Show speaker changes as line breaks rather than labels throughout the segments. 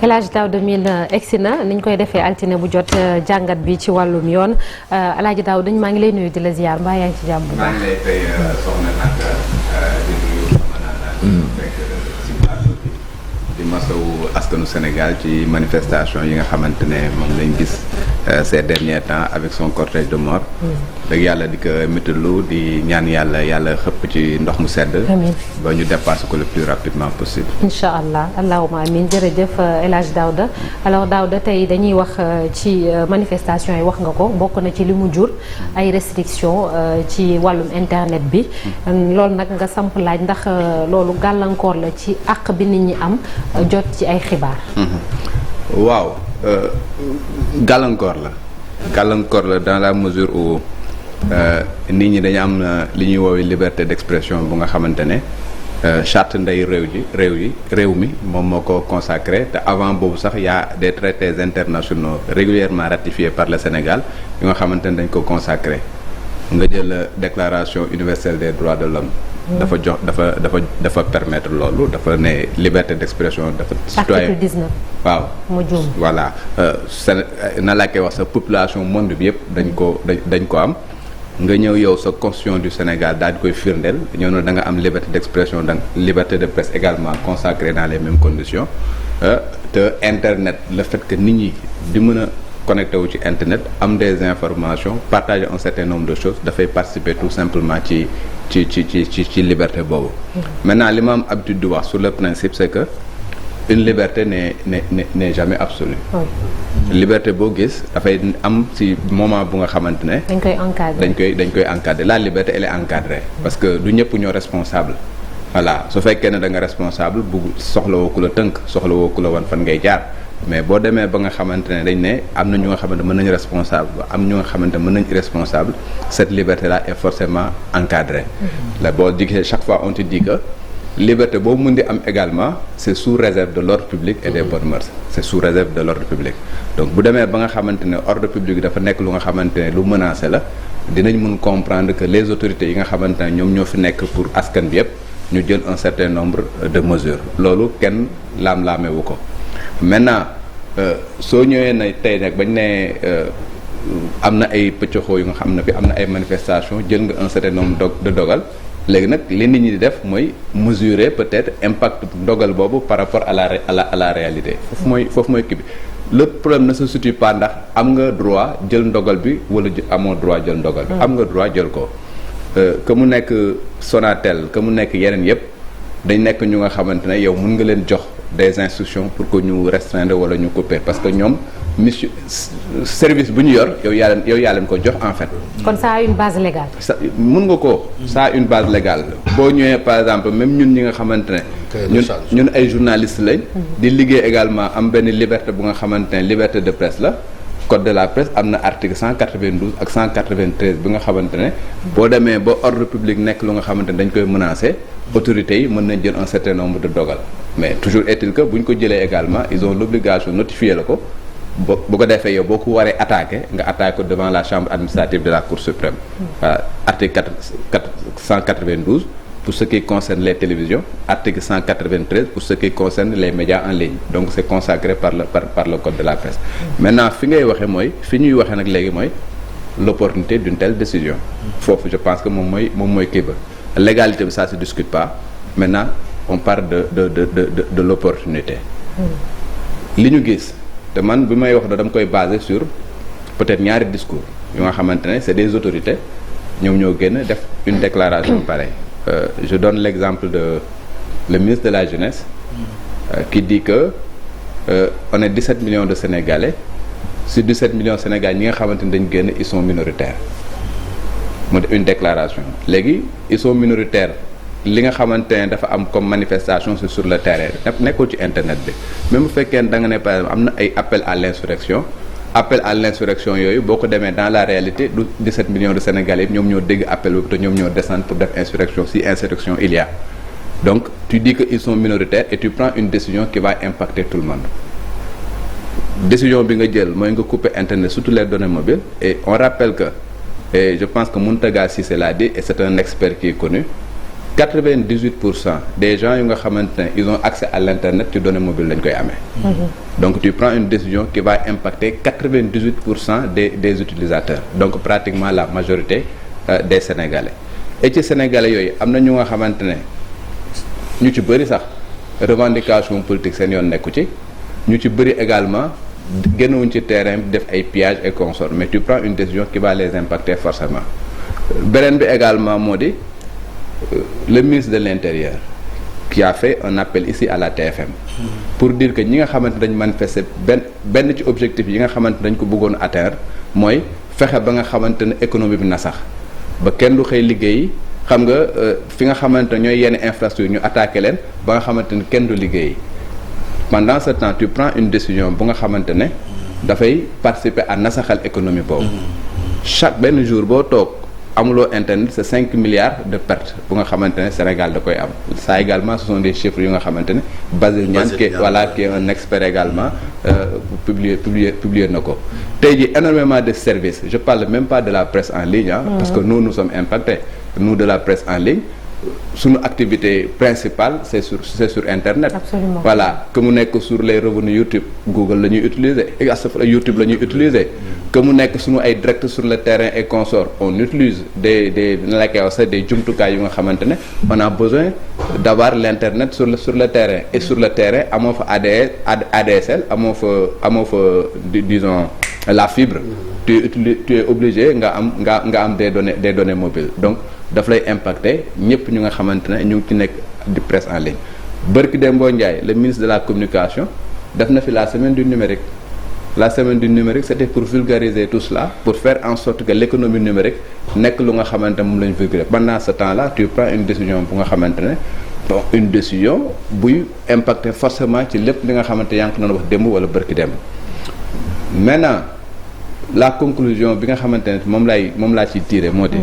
El Hadj Daouda Mine egsi na ni ñu koy defee altine bu jot jàngat bi ci wàllum yoon El Hadj Daouda maa ngi lay nuyu di la ziar mbaa yaa ngi ci jàmm bu baax.
maa ngi lay fay soxna Naka di nuyu sama naan fekk si plateau bi di masawu askanu Sénégal ci manifestation yi nga xamante ne moom lañ gis ces derniers temps avec son cortège de mort. dëgg yàlla di ko méttalu di ñaan yàlla xëpp ci ndox mu sedd.
amiin
ba ñu dépasse ko le plus rapidement possible.
incha allah allahuma amiin jërëjëf El Hadj Daouda alors Daouda tey dañuy wax ci manifestation yi wax nga ko bokk na ci li mu jur ay restrictions ci wàllum internet bi loolu nag nga samp laaj ndax loolu gàllankoor la ci àq bi nit ñi am jot ci ay xibaar.
waaw gàllankoor la dans la mesure où nit ñi dañu am li ñuy woowee liberté d'expression bu nga xamante ne charte ndey réew mi moom moo ko consacré te avant boobu sax y a des traités internationaux régulièrement ratifiés par le Sénégal yu nga xamante ne dañ ko consacré nga jël déclaration universelle des droits de l'homme dafa permettre loolu dafa ne liberté d'expression dafa citoyen
article 19
waaw
mu juum
voilà na laa koy wax sa population monde bi yëpp dañ ko am nga ñëw yow sa constitution du Sénégal daal di koy firndeel ñëw na da nga am liberté d'expression donc liberté de presse également consacrée dans les mêmes conditions te internet le fait que nit ñi di mën a connecté wu ci internet am des informations partager un certain nombre de choses dafay participer tout simplement ci liberté boobu. Maintenant li ma am habitude di wax sur le principe c'est que une liberté n'est jamais absolue. Liberté boo gis dafay am ci moment bu nga xamante ne.
dañ koy
encadrer la liberté elle est encadrée. parce que du ñëpp ñoo responsable. voilà su fekkee ne da nga responsable bu soxlawoo ku la tënk soxlawoo ku la wan fan ngay jaar mais boo demee ba nga xamante ne dañ ne am na ñu nga xamante mën nañu responsable am ñu nga xamante mën nañu irresponsable cette liberté là est forcément encadrée. la boo diggee chaque fois on te dit que liberté boobu mën di am également c'est sous réserve de l'ordre public et des bonnes mœurs c'est sous réserve de l'ordre public donc bu demee ba nga xamante ne ordre public dafa nekk lu nga xamante ne lu menacé la dinañ mën comprendre que les autorités yi nga xamante ne ñoom ñoo fi nekk pour askan bi yépp ñu jël un certain nombre de mesures loolu kenn laam-laamewu ko maintenant soo ñëwee na tey nag bañ ne am na ay pëccoxoo yu nga xam ne fi am na ay manifestations jël nga un certain nombre de dogal léegi nag li nit ñi di def mooy mesurer peut-être impact ndogal boobu par rapport à la réalité foofu mooy kii bi le problème ne se situe pas ndax am nga droit jël ndogal bi wala amoo droit jël ndogal bi am nga droit jël ko que mu nekk Sonatel que mu nekk yeneen yëpp dañ nekk ñu nga xamante ne yow mën nga leen jox des instructions pour que ñu restreindre wala ñu couper parce que ñoom mission service bu ñu yor yow yaa leen ko jox en fait.
kon ça a une base légale.
mën nga ko. ça a une base légale boo ñëwee par exemple même ñun ñi nga xamante ne. ñun ay journalistes lañ. di liggéey également am benn liberté bu nga xamante ne liberté de presse la. code de la presse am na article 192 ak 193 bi nga xamante ne boo demee ba ordre public nekk lu nga xamante ne dañ koy menacer autorités yi mën nañ jël un certain nombre de dogal mais toujours est-il que bu ñu ko jëlee également ils ont l'obligation notifier la ko bu ko defee yow boo ko waree attaquer nga attaquer ko devant la chambre administrative de la Cour suprême. voilà article 192 pour ce qui concerne les télévisions article 193 pour ce qui concerne les médias en ligne donc c'est consacré par le code de la presse. maintenant fi ngay waxee mooy fi ñuy waxee nag léegi mooy l'opportunité d'une telle décision. foofu je pense que moom mooy kii ba légalité bi ça se discute pas maintenant on parle de l'opportunité. li ñu gis te man bi may wax dama koy baser sur peut-être ñaari discours yu nga xamante ne c'est des autorités ñoom ñoo génn def une déclaration pareille. Je donne l'exemple de le ministre de la Jeunesse qui dit que on est 17 millions de Sénégalais sur 17 millions de Sénégalais ñi nga xamante ni dañu génn ils sont minoritaires mu def une déclaration léegi ils sont minoritaires li nga xamante ne dafa am comme manifestation c'est sur le terrain nekkul ci internet bi même bu fekkee da nga ne par exemple am na ay appel à l'insurrection yooyu boo ko demee dans la réalité du 17 millions de Sénégalais ñoom ñoo dégg appel boobu te ñoom ñoo descendre pour def insurrection si insurrection il y a donc tu dis que ils sont minoritaires et tu prends une décision qui va impacter tout le monde décision bi nga jël mooy nga couper internet surtout les données mobiles et on rappelle que et je pense que Mountaga Cissé l'a dit et c'est un expert qui est connu 98% des gens yu nga xamante ne ils ont accès à l'internet ci données mobiles lañ koy amee. Donc tu prends une décision qui va impacter 98% des utilisateurs, donc pratiquement la majorité des Sénégalais. Et ci Sénégalais yooyu am na ñu nga xamante ne ñu ci bëri sax revendication politique seen yoon nekku ci, ñu ci bëri également génnewuñ ci terrain bi def ay pillages et consorts, mais tu prends une décision qui va les impacter forcément. Beneen bi également moo di le ministre de l'Intérieur qui a fait un appel ici à la TFM pour dire que ñi nga xamante dañ manifester benn ci objectif yi nga xamante dañ ko bëggoon atteindre mooy fexe ba nga xamante ne économie bi na sax ba kenn du xëy liggéey, xam nga fi nga xamante ne ñooy yenn infrastructure ñu attaqué leen ba nga xamante ne kenn du liggéey. Pendant ce temps tu prends une décision bu nga xamante ne dafay participer à nasaxal économie boobu. Chaque benn jour boo toog amuloo internet, c'est 5 milliards de pertes bu nga xamante ne Sénégal da koy am. Ça également ce sont des chiffres yu nga xamante ne Basile Niane qui est un expert également publié na ko. Tey jii énormément de services, je parle même pas de la presse en ligne parce que nous sommes impactés. Nous de la presse en ligne, suñu activité principale c'est sur internet.
Absolument. Voilà,
que mu nekk sur les revenus YouTube, Google la ñuy utiliser, YouTube la ñuy utiliser. Que mu nekk suñu ay direct sur le terrain et consorts, on utilise des jumtukaay yu nga xamante ne on a besoin d'avoir l'internet sur le terrain, et sur le terrain amoo fa ADSL, amoo fa disons la fibre. Tu es obligé nga am des données mobiles, donc daf lay impacter ñëpp ñu nga xamante ne ñu ngi ci nekk di presse en ligne. Barki Dembo Ndiaye, le ministre de la communication, def na fi la semaine du numérique. La semaine du numérique, c'était pour vulgariser tout cela, pour faire en sorte que l'économie numérique nekk lu nga xamante moom la ñu vulgariser. Pendant ce temps-là, tu prends une décision bu nga xamante ne bon une décision buy impacter forcément ci lépp li nga xamante yaa ngi ko doon wax démb wala barki démb. Maintenant la conclusion bi nga xamante ne moom laa ciy tirer moo di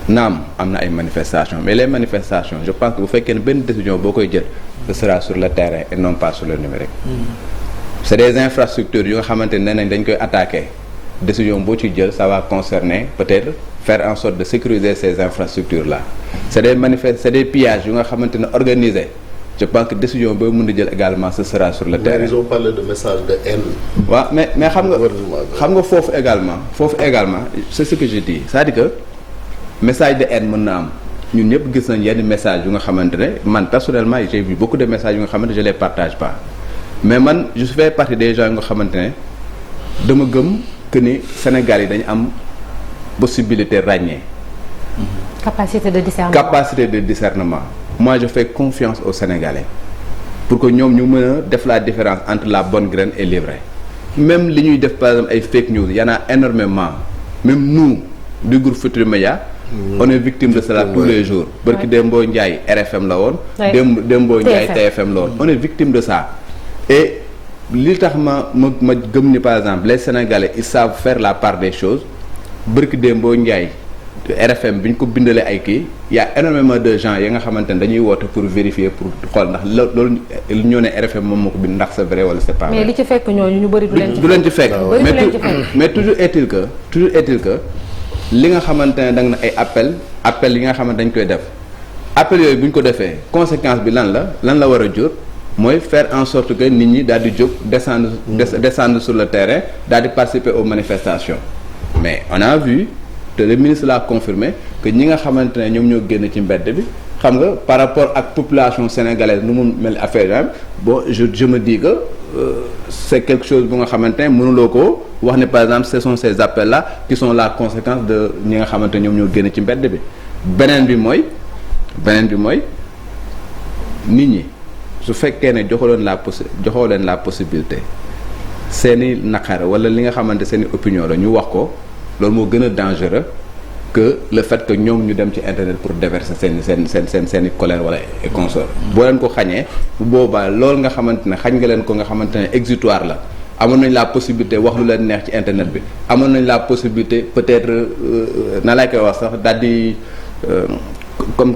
naam am na ay manifestations, mais les manifestations je pense que bu fekkee ne benn décision boo koy jël ce sera sur le terrain et non pas sur le numérique. C'est des infrastructures yu nga xamante ne nañ dañ koy attaquer, décision boo ci jël ça va concerner peut-être faire en sorte de sécuriser ces infrastructures là. C'est des pillages yu nga xamante ne organisés. Je pense que décision boobu mën a jël également ce sera sur le terrain.
Ils ont parlé de message de haine.
waaw mais xam nga foofu également c'est ce que je dis, c'est-à-dire que message de haine mën na am, ñun ñëpp gis nañ yenn message yu nga xamante ne man personnellement j'ai vu beaucoup de messages yu nga xamante ne je les partage pas, mais man je fais partie des gens yu nga xamante ne dama gëm que ni Sénégal yi dañu am possibilité ràññee.
capacité de discernement. Moi je fais confiance aux Sénégalais pour que ñoom ñu mën a def la différence entre la bonne graine et l'ivraie. Même li ñuy def par exemple ay fake news, y en a énormément. Même nous du groupe Futurs Médias, on est victime de cela tous les jours. Barki Dembo Ndiaye RFM la woon. Dembo Ndiaye TFM la woon. On est victime de ça. Et li tax ma gëm ni par exemple les Sénégalais ils savent faire la part des choses. Barki Dembo Ndiaye RFM bi ñu ko bindalee ay kii y a énormément de gens yi nga xamante ne dañuy woote pour vérifier pour xool ndax loolu ñoo ne RFM moom moo ko bind ndax c'est vrai wala c'est pas vrai. Mais li ci fekk ñooñu ñu bëri du leen ci fekk.
mais toujours est-il que li nga xamante ne da nga ne ay appel yi nga xamante dañ koy def appel yooyu bu ñu ko defee conséquence bi lan la war a jur mooy faire en sorte que nit ñi daal di jóg descendre sur le terrain daal di participer aux manifestations. Mais on a vu te le ministre l'a confirmé que ñi nga xamante ne ñoom ñoo génn ci mbedd bi xam nga par rapport ak population sénégalaise nu mu mel affaire bon je me dis que c'est quelque chose bu nga xamante ne mënuloo ko wax ne par exemple ce sont ces appels là qui sont la conséquence de ñi nga xamante ne ñoom ñoo génn ci mbedd bi. beneen bi mooy nit ñi su fekkee ne joxoo leen la possibilité seeni naqar wala li nga xamante seeni opinion la ñu wax ko. Loolu moo gën a dangereux que le fait que ñoom ñu dem ci internet pour déverser seen colère wala et consort. Boo leen ko xañee bu boobaa loolu nga xamante ne xañ nga leen ko nga xamante ne exutoire la amoon nañ la possibilité wax lu leen neex ci internet bi amoon nañ la possibilité peut-être na laa koy wax sax daal di comme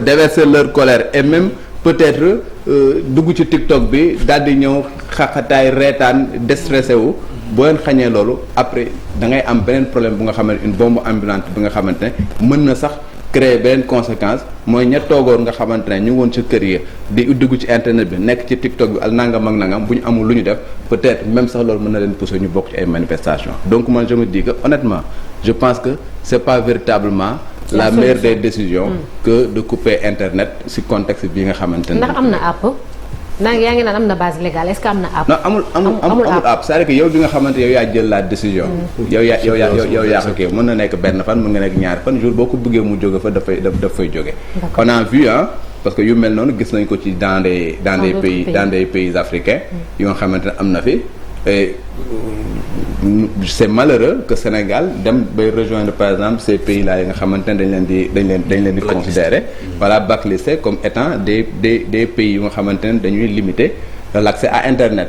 déverser leur colère et même peut-être dugg ci TikTok bi daal di ñëw xaqataay reetaan déstressé wu. Boo leen xañee loolu après da ngay am beneen problème bu nga xamante une bombe ambulante bi nga xamante ne mën na sax créer beneen conséquence mooy ña toogoon nga xamante ne ñu ngi woon ci kër yi di dugg ci internet bi nekk ci TikTok bi ak nangam ak nangam bu ñu amul lu ñu def peut-être même sax loolu mën na leen pousser ñu bokk ci ay manifestations donc man je me dis que honnêtement je pense que c'est pas véritablement la meilleure des décisions que de couper internet ci contexte bii nga xamante ne
ndax am na àpp yaa ngi naan am na base légale est-ce que am na àpp
non amul àpp c'est-à-dire que yow bi nga xamante yow yaa jël la décision yow yaa ko kii mën na nekk benn fan mën nga nekk ñaari fan jour boo ko bëggee mu jóge fa daf fay jóge on a vu parce que yu mel noonu gis nañ ko ci dans des pays africains yoo nga xamante ne am na fi et c'est malheureux que Sénégal dem bay rejoindre par exemple ces pays là yi nga xamante ne dañ leen di considérer voilà blacklisté comme étant des pays yu nga xamante ne dañuy limiter l'accès à internet.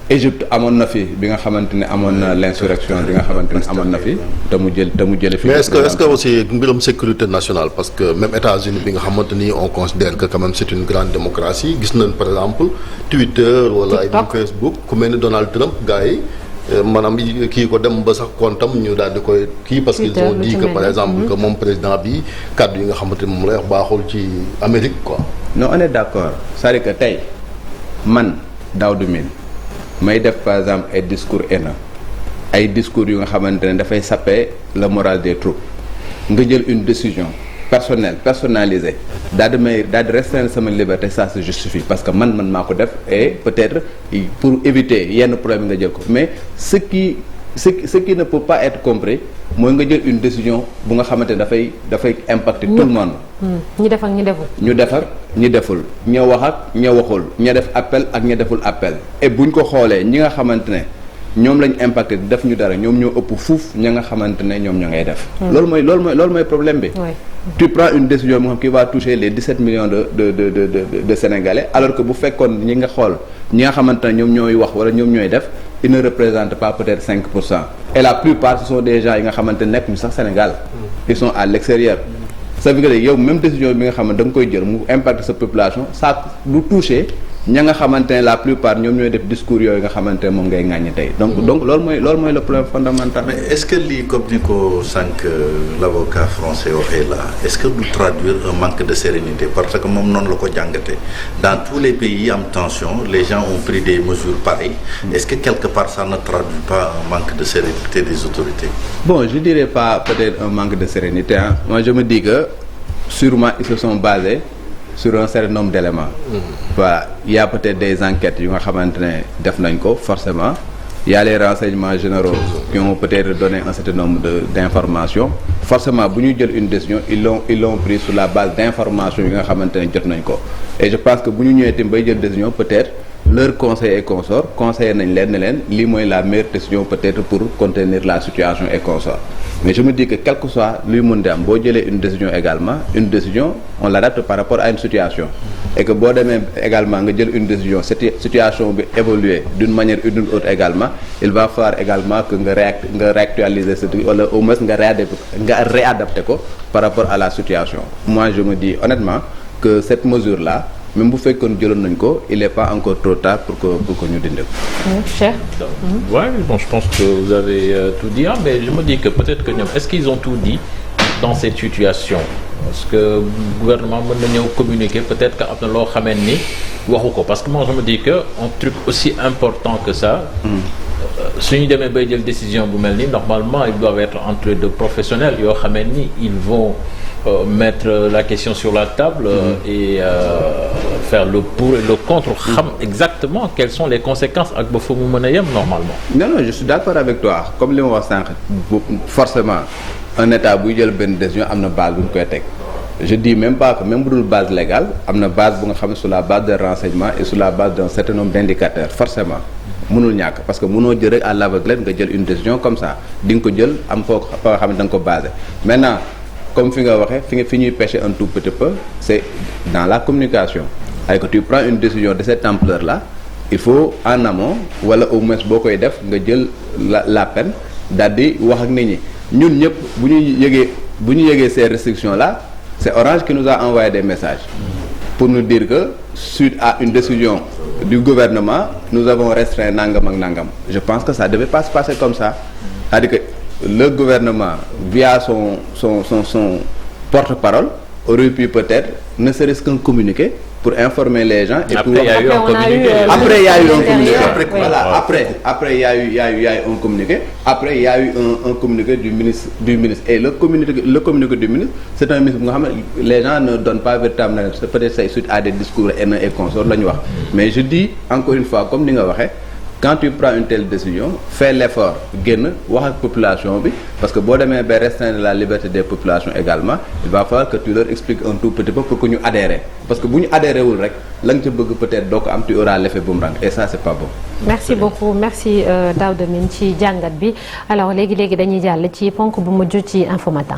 Égypte amoon na fi bi nga xamante ne amoon na l'insurrection bi nga xamante ne amoon na fi te mu jële fi.
mais est-ce que aussi mbirum sécurité nationale parce que même États-Unis bi nga xamante ni on considère que quand même c'est une grande démocratie gis nañ par exemple Twitter wala ay Facebook ku mel ni Donald Trump gars yi maanaam kii ko dem ba sax kontam ñu daal di koy kii parce qu'ils ont dit que par exemple que moom président bi kàddu yi nga xamante ni moom lay wax baaxul ci Amérique quoi.
non on est d'accord c'est-à-dire que tey man Daouda Mine may def par exemple ay discours haineux ay discours yu nga xamante ne dafay saper le moral des troupes nga jël une décision personnalisée daal di restreindre sama liberté ça se justifie parce que man maa ko def et peut-être pour éviter yenn problème nga jël ko mais ce qui ne peut pas être compris mooy nga jël une décision bu nga xamante ne dafay impacter tout le monde.
ñi def ak ñi deful.
ñu def ak ñi deful ña wax ak ña waxul ña def appel ak ña deful appel et buñ ko xoolee ñi nga xamante ne ñoom lañ impacté def ñu dara ñoom ñoo ëpp fuuf ña nga xamante ne ñoom ña ngay def. loolu mooy problème bi. tu prends une décision moo xam qui va toucher les 17 millions de Sénégalais alors que bu fekkoon ñi nga xool ñi nga xamante ne ñoom ñooy wax wala ñoom ñooy def ils ne représentent pas peut-être 5%. et la plupart ce sont des gens yi nga xamante ne nekk ñu sax Sénégal. ils sont à l'extérieur. ça veut dire yow même décision bi nga xam ne da nga koy jël mu impacte sa population ça du toucher ña nga xamante ne la plupart ñoom ñooy def discours yooyu nga xamante ne moom ngay ŋàññi tey donc loolu mooy le problème fondamental.
mais est-ce que lii comme ni ko sànq l'avocat français waxee là est-ce que du traduire un manque de sérénité parce que moom noonu la ko jàngatee dans tous les pays yi am tension les gens ont pris des mesures pareilles est-ce que quelque part ça ne traduit pas un manque de sérénité des autorités?
Bon, je dirais pas peut-être un manque de sérénité moi je me dis que sûrement ils se sont basés sur un certain nombre d'éléments. Voilà, il y a peut-être des enquêtes yu nga xamante ne def nañ ko forcément il y a les renseignements généraux qui ont peut-être donné un certain nombre d'informations forcément bu ñu jël une décision ils l'ont pris sur la base d'informations yi nga xamante ne jot nañ ko et je pense que bu ñu ñëwee tamit bay jël décision peut-être leurs conseils et consorts conseillé nañ leen ne leen lii mooy la meilleure décision peut-être pour contenir la situation et consorts mais je me dis que quel que soit luy mën di am boo jëlee une décision également une décision on l'adapte par rapport à une situation et que boo demee également nga jël une décision cette situation bi évoluer d'une manière ou d'une autre également il va falloir également que nga réactualiser ce truc wala au moins nga réadapter ko par rapport à la situation moi je me dis honnêtement que cette mesure là même bu fekkoon jëloon nañ ko il est pas encore trop tard pour que ñu dindi ko.
Cheikh.
Ouais, bon, je pense que vous avez tout dit mais je me dis que peut-être que ñoom est-ce qu'ils ont tout dit dans cette situation parce que gouvernement mën na ñëw communiquer peut-être que am na loo xamee ni waxu ko parce que moi je me dis que un truc aussi important que ça. su ñu demee bay jël décision bu mel nii normalement ils doivent être entourés de professionnels yoo xamee ni ils vont. Mettre la question sur la table et faire le pour et le contre xam exactement quelles sont les conséquences ak ba fa mu mën a yem normalement.
non je suis d'accord avec toi comme li ma wax sànq forcément un état buy jël benn décision am na base bu ñu koy teg je dis même pas que même bu dul base légale am na base bu nga xam ne sur la base des renseignements et sur la base d'un certain nombre d'indicateurs forcément mënul ñàkk parce que mënoo jël rek à l'aveugle nga jël une décision comme ça di nga ko jël am foo nga xam ne da nga ko basé maintenant. comme fi nga waxee fi ñuy pêcher un tout petit peu c'est dans la communication ay que tu prends une décision de cette ampleur là il faut en amont wala au moins boo koy def nga jël la peine daal di wax ak nit ñi ñun ñëpp bu ñu yëgee ces restrictions là c'est Orange qui nous a envoyé des messages pour nous dire que suite à une décision du gouvernement nous avons restreint nangam ak nangam je pense que ça devait pas se passer comme ça c'est-à-dire que le gouvernement via porte-parole aurait pu peut-être ne serait-ce qu'un communiqué pour informer les gens. Et
après, il y a eu un communiqué.
Après, il y a eu un communiqué.
Voilà.
Après, il y a eu un communiqué. Après, il y a eu un communiqué du ministre. Et le communiqué du ministre, c'est un ministre. Les gens ne donnent pas véritablement. C'est peut-être suite à des discours haineux et consorts. Mais je dis encore une fois, comme Ninga Wahe, quand tu prends une telle décision, fais l'effort, gagne, voir la population, parce que si tu veux restreindre la liberté des populations également, il va falloir que tu leur expliques un tout petit peu pour que nous adhérions. Parce que si nous adhérons, peut-être tu auras l'effet boomerang. Et ça, c'est pas bon.
Merci beaucoup. Merci Daouda Mine ci jàngat bi. Alors léegi dañuy jàll ci ponk bu mujj ci Infos Matin.